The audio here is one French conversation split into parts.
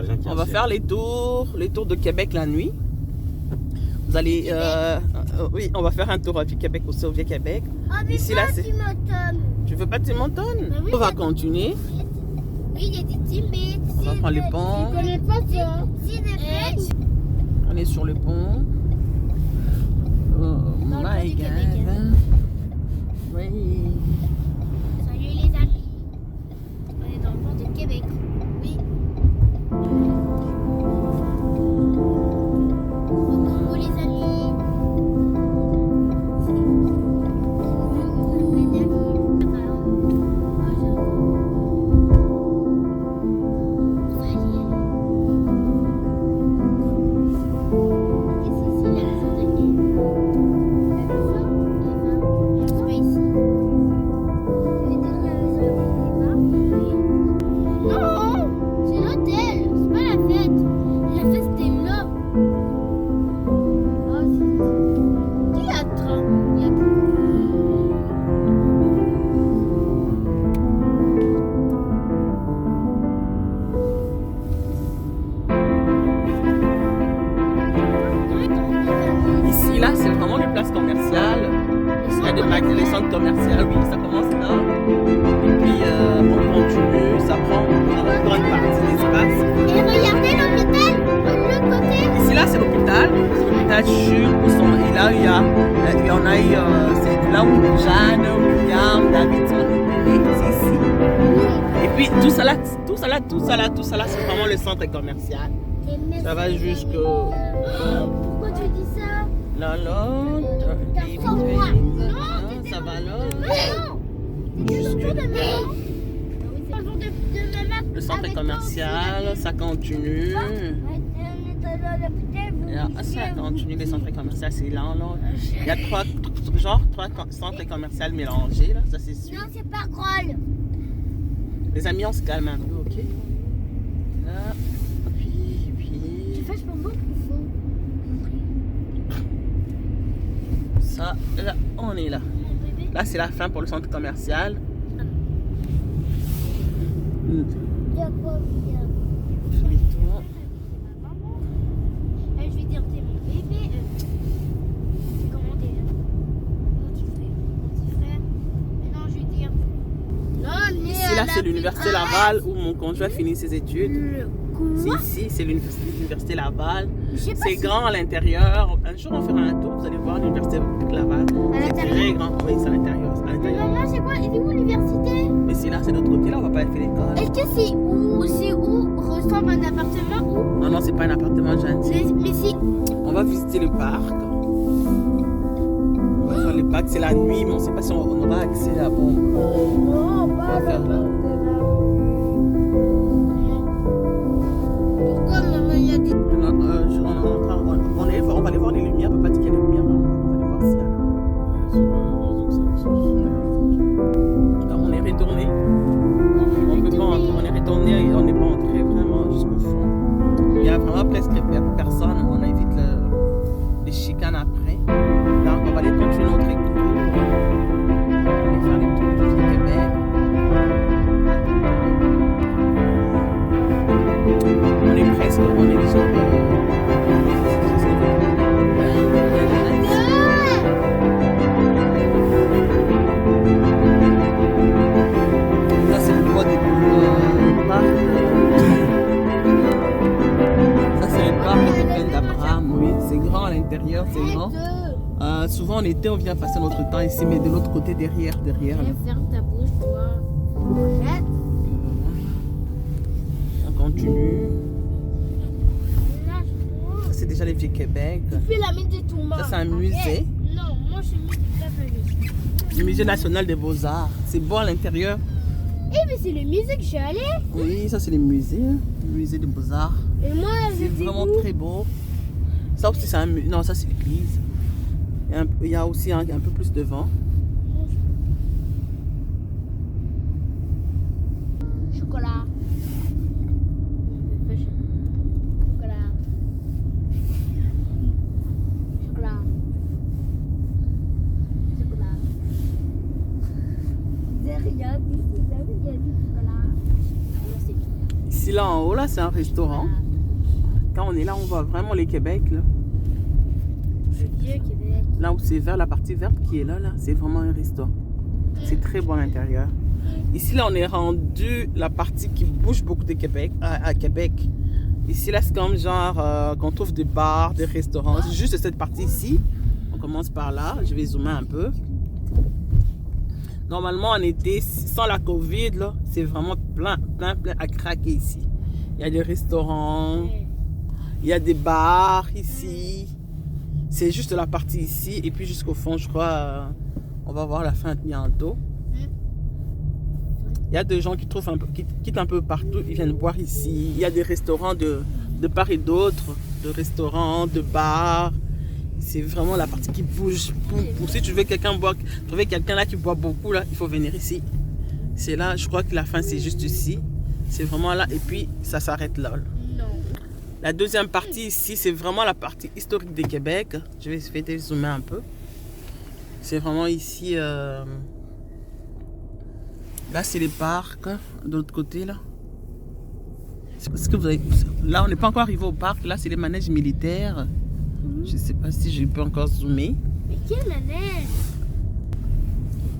les gens qui On va achètent. faire les tours de Québec la nuit. Vous allez, oui, on va faire un tour à Québec aussi, au Vieux-Québec. Ah, mais Ici, pas là, c'est... Tim Hortons. Tu veux pas Tim Hortons? Bah oui, On va il y a- continuer. Oui, il y a des Timbits. On va prendre le pont. Je connais pas ça. Si, des French. On est sur le pont. Oh Dans le pont my du God. Québec. Oui. Salut les amis. On est dans le pont du Québec. Oui. Coucou les amis. Ici, là, c'est vraiment une place commerciale. Il y a des magasins, des centres commerciaux. Oui, ça commence là. Et puis, on continue. Ça prend une grande partie de l'espace. Et regardez l'hôpital de l'autre côté. Ici, là, c'est l'hôpital. C'est l'hôpital Jules. Et là, il y en a, c'est là où Jeanne, William, David sont nés. C'est ici. Et puis, tout ça là, c'est vraiment le centre commercial. Ça va jusque... Pourquoi tu dis ça? Là, ça va là. Le centre commercial, ça continue. Ça continue, le centre commercial, c'est là. Il y a trois centres commerciaux mélangés, là, ça c'est sûr. Non, c'est pas drôle. Les amis, on se calme un peu, ok? Là, puis... Fâche pas beaucoup. Ça, là, on est là. Là, c'est la fin pour le centre commercial. Demi-tour. Je vais dire, t'es mon bébé. Comment déjà? Mon petit frère. Mais non, je vais dire. Non, Ici, là, c'est l'université Laval où mon conjoint finit ses études. C'est ici, c'est l'université Laval. C'est grand à l'intérieur. Un jour, on fera un tour. Vous allez voir l'université Laval. C'est très grand. Oui, c'est à l'intérieur. Mais maman, c'est quoi? C'est où l'université? Mais si là, c'est de l'autre côté. Là, on va pas faire l'école. Est-ce que c'est où ressemble un appartement ou? Non, non, c'est pas un appartement gentil. Mais si. On va visiter le parc. On va faire le parc. C'est la nuit, mais on sait pas si on aura accès à bon. Non, On va faire là. Pourquoi maman, il y a des. On va aller voir les lumières. Papa dit qu'il y a des lumières. On va aller voir s'il y a. On est retourné. On est retourné et on n'est pas entré vraiment jusqu'au fond. Il y a vraiment presque personne. On évite les chicanes après. Donc on va aller continuer notre tour. On va faire les tours du Québec. On est presque, on est déjà. Ça c'est le bois des parc. Ça c'est le parc de Plaine d'Abraham, oui. C'est grand à l'intérieur, c'est grand. Souvent en été on vient passer notre temps ici, mais de l'autre côté derrière. Là. Ferme ta bouche, toi. Arrête. On continue. C'est déjà les Vieux-Québec. Fais la main de ton Ça c'est un musée. Non, moi je suis mis du peuple. Le musée national des beaux-arts. C'est beau à l'intérieur. Eh, mais c'est le musée que je suis allée. Oui, ça c'est les musées. Le musée des beaux-arts. Et moi, C'est j'étais vraiment où? très beau. Ça aussi c'est un musée. Non, ça c'est l'église. Il y a aussi un peu plus devant. Chocolat. Chocolat. Chocolat. Chocolat. C'est rien, il y a du chocolat. Ici, là, en haut, là, c'est un restaurant. Quand on est là, on voit vraiment les Québec, là. Le vieux Québec. Là où c'est vert, la partie verte qui est là, c'est vraiment un restaurant. C'est très beau à l'intérieur. Ici, là, on est rendu la partie qui bouge beaucoup de Québec, à Québec. Ici, là, c'est comme genre qu'on trouve des bars, des restaurants. C'est juste cette partie ici. On commence par là. Je vais zoomer un peu. Normalement, en été, sans la COVID, là, c'est vraiment plein à craquer ici. Il y a des restaurants, il y a des bars ici. C'est juste la partie ici. Et puis jusqu'au fond, je crois, on va voir la fin bientôt. Il y a des gens qui quittent un peu partout. Ils viennent boire ici. Il y a des restaurants de part et d'autre. De restaurants, de bars. C'est vraiment la partie qui bouge. Pour si tu veux trouver quelqu'un là qui boit beaucoup, là, il faut venir ici. C'est là, je crois que la fin c'est juste ici. C'est vraiment là et puis ça s'arrête là. Non. La deuxième partie ici, c'est vraiment la partie historique de Québec. Je vais essayer de zoomer un peu. C'est vraiment ici. Là, c'est les parcs. De l'autre côté, là. Est-ce que vous avez... Là, on n'est pas encore arrivé au parc. Là, c'est les manèges militaires. Je ne sais pas si je peux encore zoomer. Mais quel manège?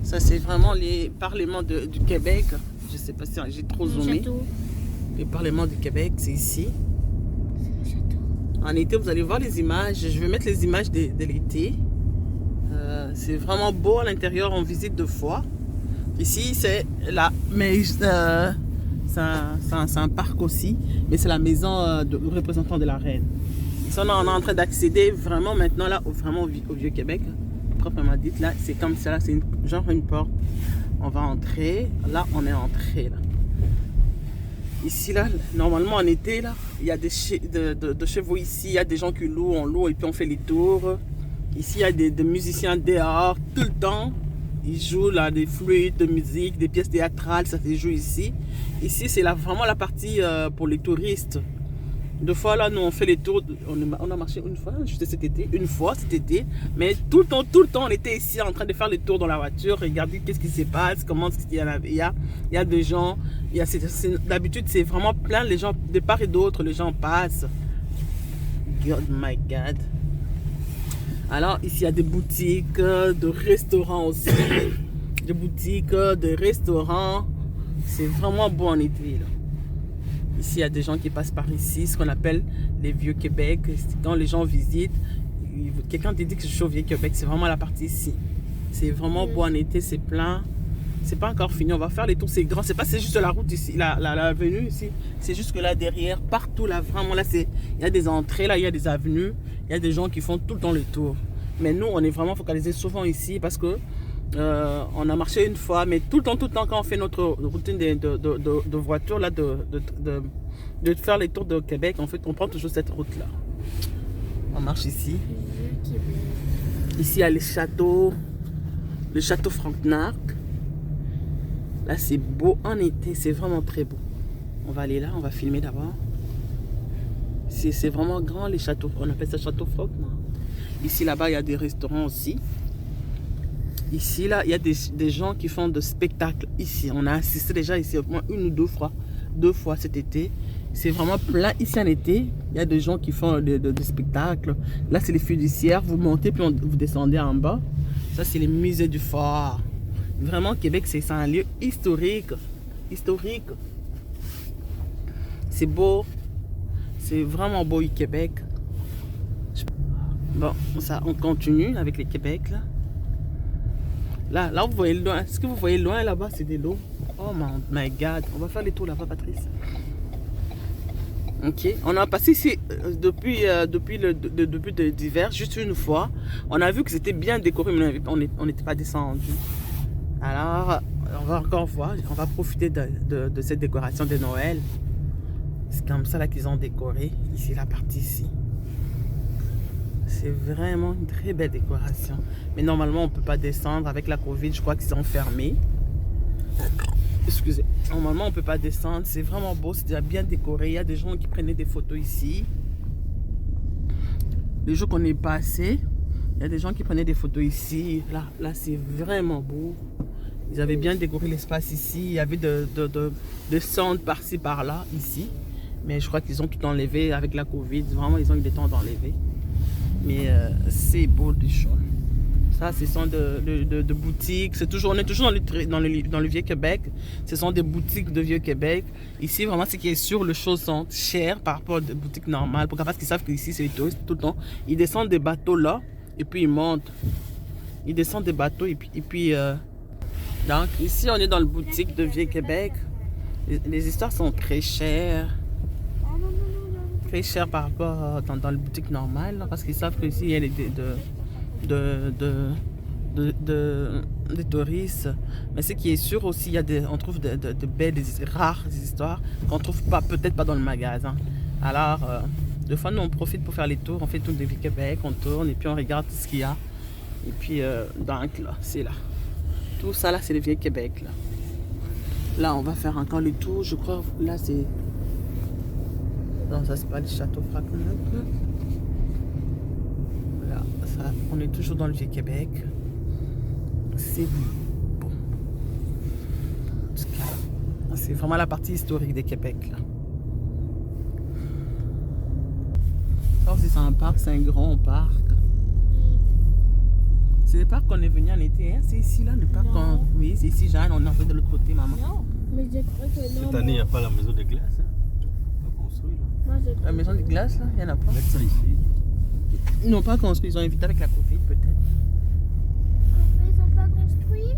Ça, c'est vraiment les parlements du Québec. Je ne sais pas si j'ai trop zoomé. Château. Les parlements du Québec, c'est ici. C'est le château. En été, vous allez voir les images. Je vais mettre les images de l'été. C'est vraiment beau à l'intérieur. On visite 2 fois. Ici, c'est la... Mais c'est un parc aussi. Mais c'est la maison du représentant de la reine. On est en train d'accéder vraiment maintenant là, vraiment au Vieux-Québec, proprement dit. Là, c'est comme ça, là, c'est genre une porte. On va entrer. Là, on est entré. Là. Ici, là, normalement en été, là, il y a des chevaux ici. Il y a des gens qui louent, on loue et puis on fait les tours. Ici, il y a des musiciens dehors tout le temps. Ils jouent là, des flûtes, de musique, des pièces théâtrales, ça se joue ici. Ici, c'est vraiment la partie pour les touristes. 2 fois là, nous on fait les tours, on a marché une fois, juste cet été, mais tout le temps on était ici en train de faire les tours dans la voiture, regarder qu'est-ce qui se passe, comment il y a des gens, d'habitude c'est vraiment plein, les gens de part et d'autre, les gens passent. God my God. Alors ici il y a des boutiques, de restaurants aussi, des boutiques, de restaurants, c'est vraiment beau en été là. Ici, il y a des gens qui passent par ici, ce qu'on appelle les vieux Québec. Quand les gens visitent, quelqu'un te dit que je suis au vieux Québec, c'est vraiment la partie ici. C'est vraiment beau en été, c'est plein. C'est pas encore fini, on va faire les tours, c'est grand. C'est juste la route ici, l'avenue ici. C'est juste que là derrière, partout là, vraiment là, il y a des entrées, là, il y a des avenues. Il y a des gens qui font tout le temps les tours. Mais nous, on est vraiment focalisé souvent ici parce que on a marché une fois, mais tout le temps quand on fait notre routine de voiture là, de faire les tours de Québec, en fait on prend toujours cette route là. On marche ici. Ici il y a le château Frontenac. Là c'est beau en été, c'est vraiment très beau. On va aller là, on va filmer d'abord. C'est vraiment grand les châteaux, on appelle ça château Frontenac. Ici là-bas il y a des restaurants aussi. Ici, là, il y a des gens qui font des spectacles ici. On a assisté déjà ici au moins 1 ou 2 fois. 2 fois cet été. C'est vraiment plein ici en été. Il y a des gens qui font des spectacles. Là, c'est les fiduciaires. Vous montez puis vous descendez en bas. Ça, c'est les musées du fort. Vraiment, Québec, c'est un lieu historique. Historique. C'est beau. C'est vraiment beau, Québec. Bon, ça, on continue avec les Québec, là. Là, vous voyez loin. Est-ce que vous voyez loin là-bas? C'est de l'eau. Oh my God. On va faire les tours là-bas, Patrice. Ok. On a passé ici depuis le début d'hiver, juste une fois. On a vu que c'était bien décoré, mais on n'était pas descendu. Alors, on va encore voir. On va profiter de cette décoration de Noël. C'est comme ça là qu'ils ont décoré. Ici, la partie ici. C'est vraiment une très belle décoration. Mais normalement, on ne peut pas descendre. Avec la Covid, je crois qu'ils ont fermé. Excusez. Normalement, on ne peut pas descendre. C'est vraiment beau. C'est déjà bien décoré. Il y a des gens qui prenaient des photos ici. Le jour qu'on est passé, il y a des gens qui prenaient des photos ici. Là c'est vraiment beau. Ils avaient bien décoré l'espace ici. Il y avait de centres par-ci, par-là, ici. Mais je crois qu'ils ont tout enlevé avec la Covid. Vraiment, ils ont eu le temps d'enlever. Mais c'est beau des choses. Ça, ce sont de boutiques. On est toujours dans le Vieux-Québec. Ce sont des boutiques de Vieux-Québec. Ici, vraiment, ce qui est sûr, les choses sont chères par rapport aux boutiques normales. Pourquoi? Parce qu'ils savent qu'ici, c'est les touristes tout le temps. Ils descendent des bateaux là et puis ils montent. Ils descendent des bateaux et puis donc, ici, on est dans la boutique de Vieux-Québec. Les histoires sont très chères. Très chères par rapport dans la boutique normale. Là, parce qu'ils savent qu'ici, il y a des touristes, mais ce qui est sûr aussi, on trouve de belles, rares histoires qu'on trouve pas, peut-être pas dans le magasin. Alors, des fois, nous on profite pour faire les tours, on fait tout de Québec, on tourne et puis on regarde ce qu'il y a. Et puis, donc là, c'est là. Tout ça là, c'est le Vieux-Québec là. Là, on va faire encore les tours, je crois. Là, c'est. Non, ça c'est pas le château Frontenac. On est toujours dans le Vieux-Québec. C'est bon. C'est vraiment la partie historique des Québec là. Alors c'est un parc, c'est un grand parc. C'est le parc qu'on est venu en été, hein? C'est ici là, le parc. Oui, c'est ici, Jeanne, on est en fait de l'autre côté, maman. Non, mais je crois que non. Cette année, il n'y a pas la maison de glace. Hein? Pas construit là. Moi, La maison de glace là, il n'y en a pas. Mettre ça ici. Ils n'ont pas construit, ils ont évité avec la Covid peut-être. Ils n'ont pas construit.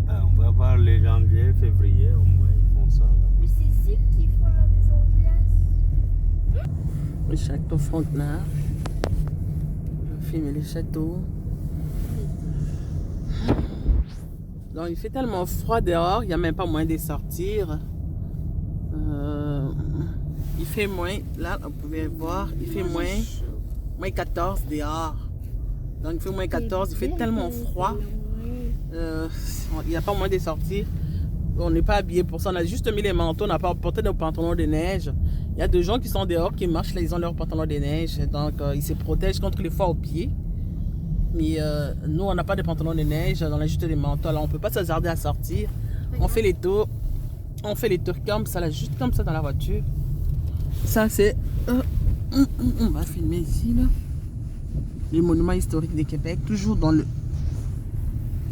Ah, on va voir les janvier, février, au moins ils font ça. Là. Mais c'est ici qu'ils font la maison de glace. Le château Frontenac. Je filme les châteaux. Donc il fait tellement froid dehors, il n'y a même pas moyen de sortir. Il fait moins, là vous pouvez voir, il fait moins 14 dehors. Donc il fait moins 14, il fait tellement froid. Il n'y a pas moyen de sortir. On n'est pas habillé pour ça, on a juste mis les manteaux, on n'a pas porté nos pantalons de neige. Il y a des gens qui sont dehors, qui marchent là, ils ont leurs pantalons de neige. Donc ils se protègent contre les froids aux pieds. Mais nous, on n'a pas de pantalons de neige, on a juste des manteaux. Alors on ne peut pas s'hasarder à sortir. On fait les tours. On fait les tours comme ça, là, juste comme ça dans la voiture. Ça, c'est... on va filmer ici, là. Les monuments historiques du Québec, toujours dans le...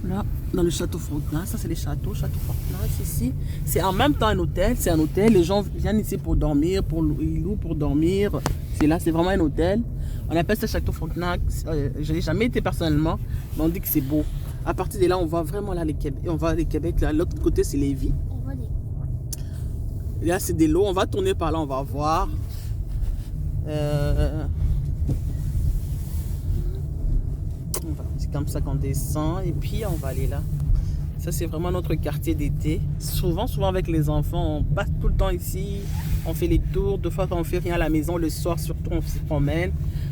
Là, dans le château Frontenac. Ça, c'est les châteaux Frontenac, ici. C'est en même temps un hôtel, c'est un hôtel. Les gens viennent ici pour dormir, ils louent pour dormir. C'est là, c'est vraiment un hôtel. On appelle ça château Frontenac. Je n'ai jamais été personnellement, mais on dit que c'est beau. À partir de là, on va vraiment là, les Québec. On va les Québec, là. L'autre côté, c'est Lévis. Là, c'est des lots. On va tourner par là, on va voir. C'est comme ça qu'on descend. Et puis, on va aller là. Ça, c'est vraiment notre quartier d'été. Souvent avec les enfants, on passe tout le temps ici. On fait les tours. Deux fois, quand on fait rien à la maison, le soir, surtout, on se promène.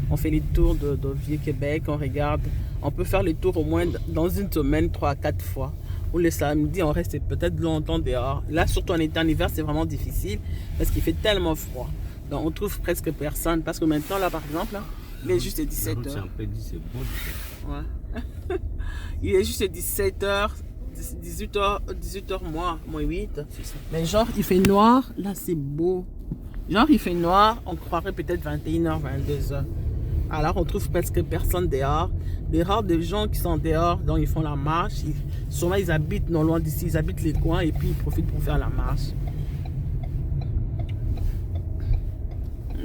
On fait les tours de Vieux-Québec. On regarde. On peut faire les tours au moins dans une semaine, 3 à 4 fois. Ou le samedi, on reste peut-être longtemps dehors. Là, surtout en été, en hiver, c'est vraiment difficile parce qu'il fait tellement froid. Donc, on trouve presque personne. Parce que maintenant, là, par exemple, là, il est juste 17h. C'est un peu dit, c'est beau. Ouais. Il est juste 17h, 18h moins 8. Mais genre, il fait noir. Là, c'est beau. Genre, il fait noir. On croirait peut-être 21h, 22h. Alors, on trouve presque personne dehors. Les rares des gens qui sont dehors, donc ils font la marche. Souvent, ils habitent non loin d'ici, ils habitent les coins et puis ils profitent pour faire la marche.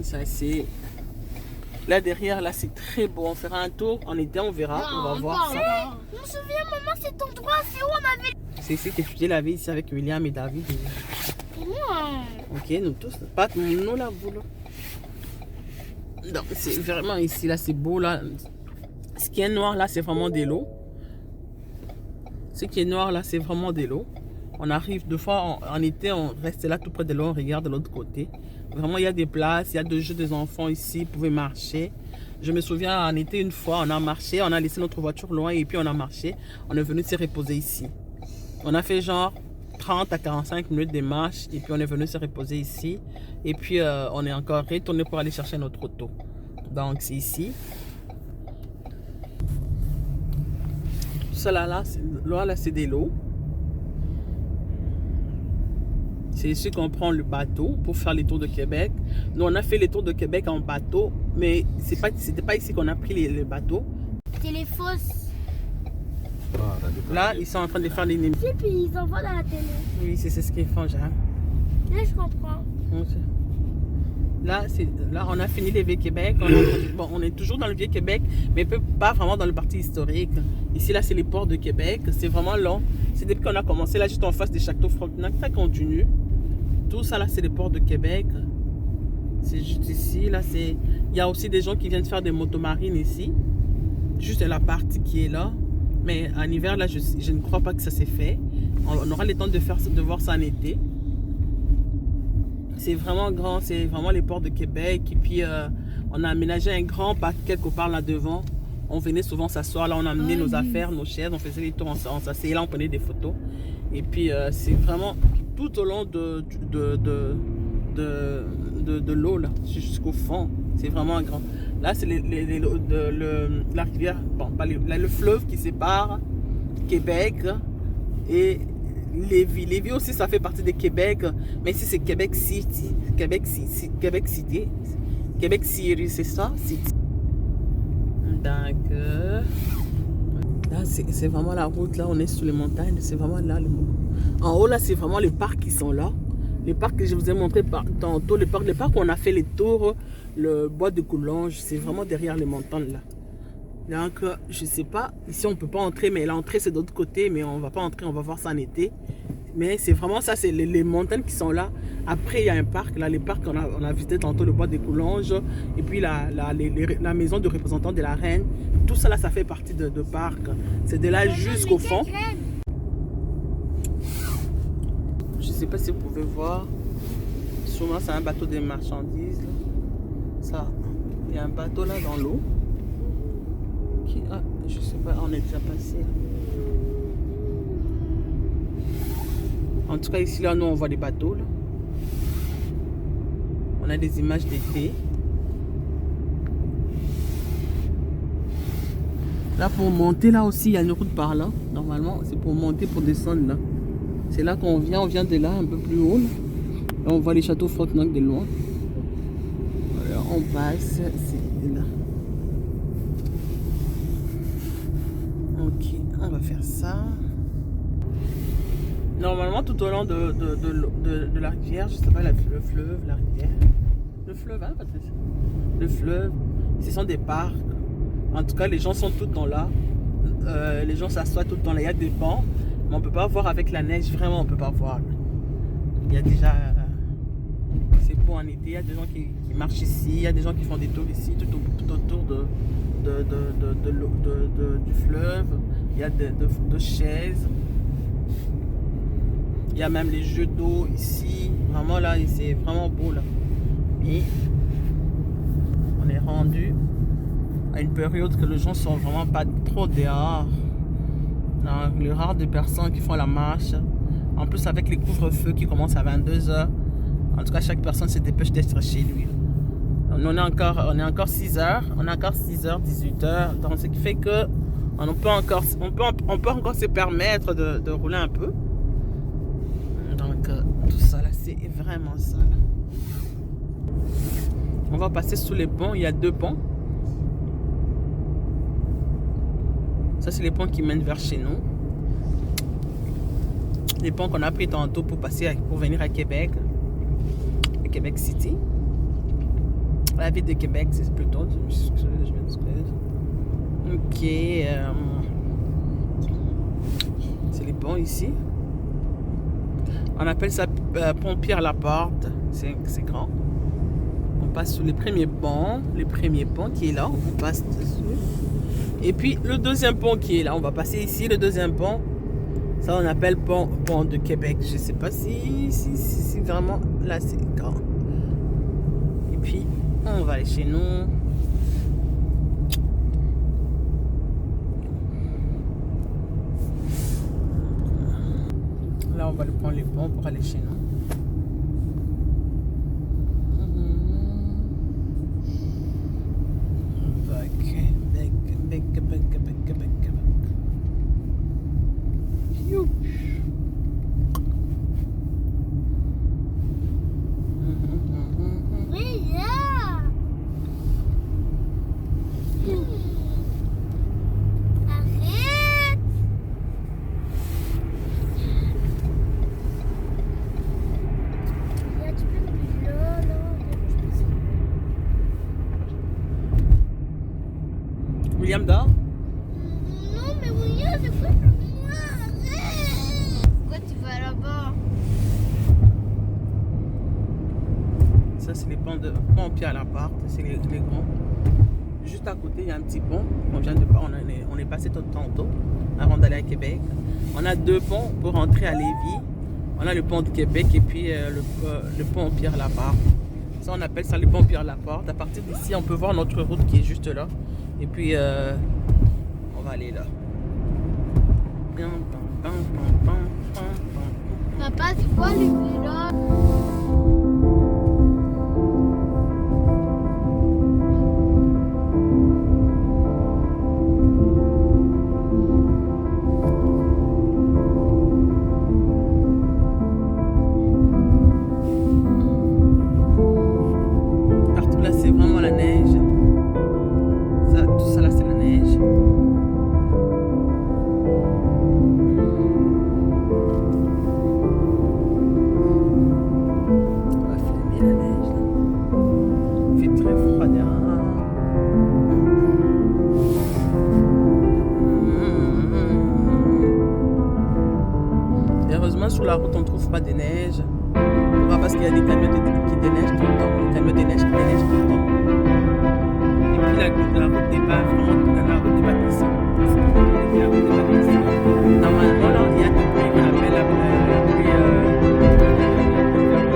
Ça, c'est... Là, derrière, là, c'est très beau. On fera un tour en été, on verra. On va voir ça. Je me souviens, maman, cet endroit, c'est où on avait... C'est ici que j'ai la vie ici avec William et David. Et moi. Ok, nous tous. Pas nous là, vous là. Donc, c'est vraiment ici, là, c'est beau, là. Ce qui est noir, là, c'est vraiment de l'eau. Ce qui est noir, là, c'est vraiment de l'eau. On arrive, deux fois, en été, on reste là tout près de l'eau, on regarde de l'autre côté. Vraiment, il y a des places, il y a des jeux des enfants ici, vous pouvez marcher. Je me souviens, en été, une fois, on a marché, on a laissé notre voiture loin et puis on a marché. On est venu se reposer ici. On a fait genre 30 à 45 minutes de marche et puis on est venu se reposer ici. Et puis, on est encore retourné pour aller chercher notre auto. Donc, c'est ici. ça là, c'est des lots. C'est ici qu'on prend le bateau pour faire les tours de Québec. Nous, on a fait les tours de Québec en bateau, mais c'était pas ici qu'on a pris les bateaux. C'est les fausses. Là, ils sont en train de faire des émissions. Et puis ils envoient dans la télé. Oui, c'est ce qu'ils font, Jean. Là, je comprends. Là, on a fini les Vieux-Québec. On est toujours dans le Vieux-Québec, mais pas vraiment dans le parti historique. Ici, là, c'est les ports de Québec. C'est vraiment long. C'est depuis qu'on a commencé, là, juste en face des châteaux Frontenac. Ça continue. Tout ça, là, c'est les ports de Québec. C'est juste ici. Là, il y a aussi des gens qui viennent faire des motomarines ici. Juste la partie qui est là. Mais en hiver, là, je ne crois pas que ça s'est fait. On aura le temps de voir ça en été. C'est vraiment grand, c'est vraiment les ports de Québec. Et puis, on a aménagé un grand parc quelque part là devant. On venait souvent s'asseoir. Là, on a amené nos affaires, nos chaises. On faisait les tours, on s'asseyait là, on prenait des photos. Et puis, c'est vraiment tout au long de l'eau, là, jusqu'au fond. C'est vraiment grand. Là, c'est la rivière, bon, pas le fleuve qui sépare Québec et Lévis. Lévis aussi, ça fait partie de Québec, mais ici, c'est Québec City. Québec City. Québec City, c'est ça? City. Donc, là, c'est vraiment la route. Là, on est sur les montagnes. C'est vraiment là. En haut, là, c'est vraiment les parcs qui sont là. Les parcs que je vous ai montré tantôt, les parcs où on a fait les tours, le bois de Coulanges, c'est vraiment derrière les montagnes là. Donc, je sais pas, ici on ne peut pas entrer, mais l'entrée c'est de l'autre côté, mais on ne va pas entrer, on va voir ça en été. Mais c'est vraiment ça, c'est les montagnes qui sont là. Après, il y a un parc, là, les parcs qu'on a visité tantôt, le bois de Coulanges, et puis la maison de représentant de la reine. Tout ça là, ça fait partie de parc. C'est de là jusqu'au fond. Je sais pas si vous pouvez voir. Sûrement c'est un bateau de marchandises. Là. Ça, il y a un bateau là dans l'eau. Ah, je sais pas, on est déjà passé. En tout cas ici là, nous on voit des bateaux là. On a des images d'été. Là pour monter là aussi, il y a une route par là. Normalement, c'est pour monter, pour descendre là. C'est là qu'on vient, on vient de là, un peu plus haut. Là, on voit les châteaux Frontenac de loin. Voilà, on passe, c'est là. Ok, on va faire ça. Normalement, tout au long de la rivière, je sais pas, le fleuve, la rivière. Le fleuve, hein, Patricia? Le fleuve, ce sont des parcs. En tout cas, les gens sont tout le temps là. Les gens s'assoient tout le temps là. Il y a des bancs. Mais on ne peut pas voir avec la neige, vraiment on ne peut pas voir. Il y a déjà, c'est beau en été, il y a des gens qui marchent ici, il y a des gens qui font des tours ici, tout autour du fleuve. Il y a de chaises. Il y a même les jeux d'eau ici. Vraiment là, c'est vraiment beau là. Et on est rendu à une période que les gens sont vraiment pas trop dehors. Le rare de personnes qui font la marche. En plus avec les couvre-feux qui commencent à 22 h. En tout cas, chaque personne se dépêche d'être chez lui. On est encore 6 h. On est encore 6 h, 18 h. Donc ce qui fait que on peut encore se permettre de rouler un peu. Donc tout ça là, c'est vraiment ça. Là. On va passer sous les ponts. Il y a 2 ponts. Ça, c'est les ponts qui mènent vers chez nous. Les ponts qu'on a pris tantôt pour venir à Québec. À Québec City. La ville de Québec, c'est plutôt. Je m'excuse. Ok. C'est les ponts ici. On appelle ça pont Pierre-Laporte. C'est grand. On passe sous les premiers ponts. Les premiers ponts qui est là. On passe dessus. Et puis le deuxième pont qui est là, on va passer ici, le deuxième pont. Ça on appelle pont de Québec. Je sais pas si vraiment là c'est grand. Et puis on va aller chez nous. Là on va prendre les ponts pour aller chez nous. William dort? Non, mais William, c'est quoi moi? Pourquoi tu vas là-bas? Ça, c'est les ponts en pierre à l'appart. C'est les grands. Juste à côté, il y a un petit pont. On est passé tantôt avant d'aller à Québec. On a 2 ponts pour rentrer à Lévis. On a le pont de Québec et puis le pont en pierre à l'appart. Ça, on appelle ça le pont pierre à l'appart. À partir d'ici, on peut voir notre route qui est juste là. Et puis, on va aller là. Papa, c'est quoi les là? Partout là, c'est vraiment la neige. Tout ça là, c'est la neige. On va filmer la neige là. Il fait très froid dehors. Heureusement, sur la route, on ne trouve pas de neige. Pourquoi? Parce qu'il y a des camions qui déneigent tout le temps. Des camions de neige qui déneigent tout le temps. Et puis la route n'est pas vraiment, la route n'est pas glissante. La route n'est pas glissante. Normalement, là, il y a des pluies qu'on appelle la pluie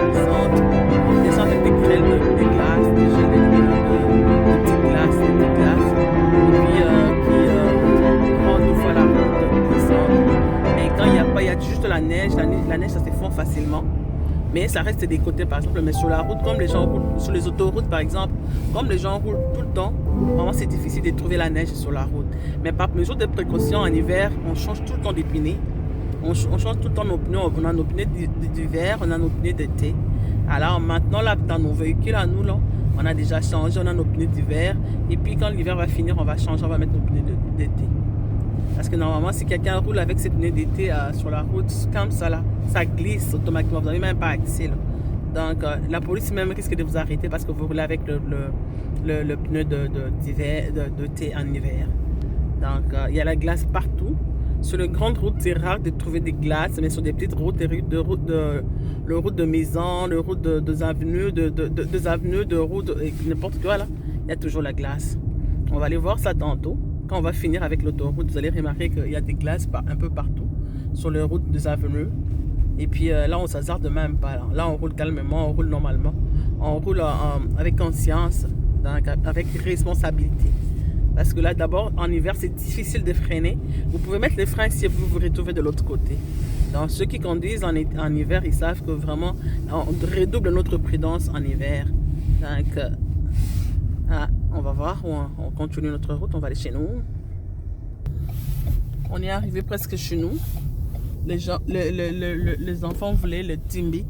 glissante. On descend avec des grêles de glace, des gels de petites glaces, et puis qui rendent une fois la route glissante. Et quand il n'y a pas, il y a juste la neige, ça se fond facilement. Mais ça reste des côtés, par exemple, mais sur la route, comme les gens roulent, sur les autoroutes par exemple, comme les gens roulent tout le temps, vraiment c'est difficile de trouver la neige sur la route. Mais par mesure de précaution, en hiver, on change tout le temps des pneus. On change tout le temps nos pneus. On a nos pneus d'hiver, on a nos pneus d'été. Alors maintenant, là, dans nos véhicules, à nous, là, on a déjà changé, on a nos pneus d'hiver. Et puis quand l'hiver va finir, on va changer, on va mettre nos pneus d'été. Parce que normalement, si quelqu'un roule avec ses pneus d'été sur la route, comme ça là, ça glisse automatiquement. Vous n'avez même pas accès là. Donc, la police même risque de vous arrêter parce que vous roulez avec le pneu d'été en hiver. Donc, il y a la glace partout. Sur les grandes routes, c'est rare de trouver des glaces, mais sur des petites routes, le route de maison, le route de avenues, de route, n'importe quoi là, il y a toujours la glace. On va aller voir ça tantôt. Quand on va finir avec l'autoroute, vous allez remarquer qu'il y a des glaces un peu partout sur les routes des avenues. Et puis là, on ne s'hasarde même pas. Là, on roule calmement, on roule normalement. On roule avec conscience, donc avec responsabilité. Parce que là, d'abord, en hiver, c'est difficile de freiner. Vous pouvez mettre les freins si vous vous retrouvez de l'autre côté. Donc, ceux qui conduisent en hiver, ils savent que vraiment, on redouble notre prudence en hiver. Donc, on va voir, on continue notre route, on va aller chez nous. On est arrivé presque chez nous. Les enfants voulaient le Timbit.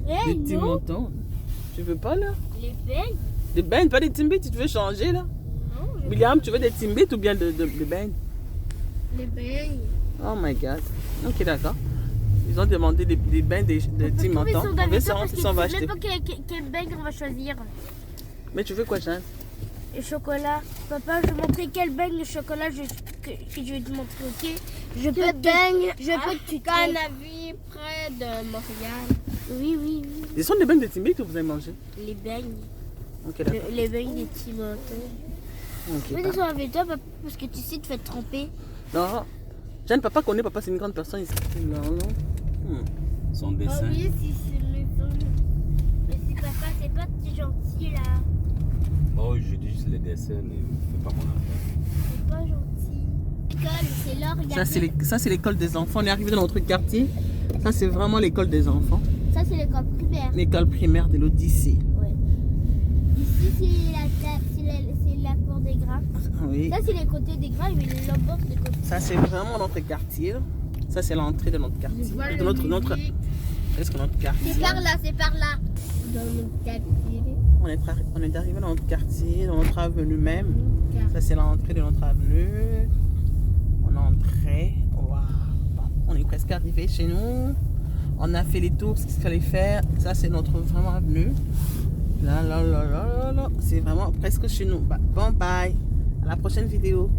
Hey, le Timoton. Tu veux pas là? Les beignes? Des beignes, pas des Timbits, tu veux changer là? Non, William, tu veux des Timbits ou bien des beignes? les beignes. Oh my god. Ok, d'accord. Ils ont demandé des beignes de Timoton. On va savoir si on va acheter. Je ne sais pas quel beigne on va choisir. Mais tu veux quoi, Jeanne? Le chocolat. Papa, je vais montrer quel beigne de chocolat que je vais te montrer, ok? Je peux te Quand on a vu près de Montréal. Oui, oui, oui. Ce sont des beignes de Timbit que vous avez mangé? Les beignes. Ok, d'accord. Les beignes des Timothées. Ok, Oui, ils sont avec toi, papa, parce que tu sais, te faire tremper. non. Jeanne, papa connaît, papa c'est une grande personne ici. Non. Son Oh dessin. oui, si c'est le son. Mais si papa, c'est pas gentil là. Oh, je dis juste les dessins, mais fais pas mon affaire. C'est pas gentil. L'école, c'est là, regardez. Ça, c'est l'école des enfants. On est arrivé dans notre quartier. Ça, c'est vraiment l'école des enfants. Ça, c'est l'école primaire. L'école primaire de l'Odyssée. Ouais. Ici, c'est la cour des grains. Oui. Ça, c'est les côtés des grains, mais les bords des côtés. Ça, c'est vraiment notre quartier. Ça, c'est l'entrée de notre quartier. De notre quartier. C'est par là, c'est par là. Dans notre quartier. On est arrivé dans notre quartier, dans notre avenue même. Ça, c'est l'entrée de notre avenue. On est entré. Wow. On est presque arrivé chez nous. On a fait les tours, ce qu'il fallait faire. Ça, c'est notre vraiment avenue. Là. C'est vraiment presque chez nous. Bon, bye. À la prochaine vidéo.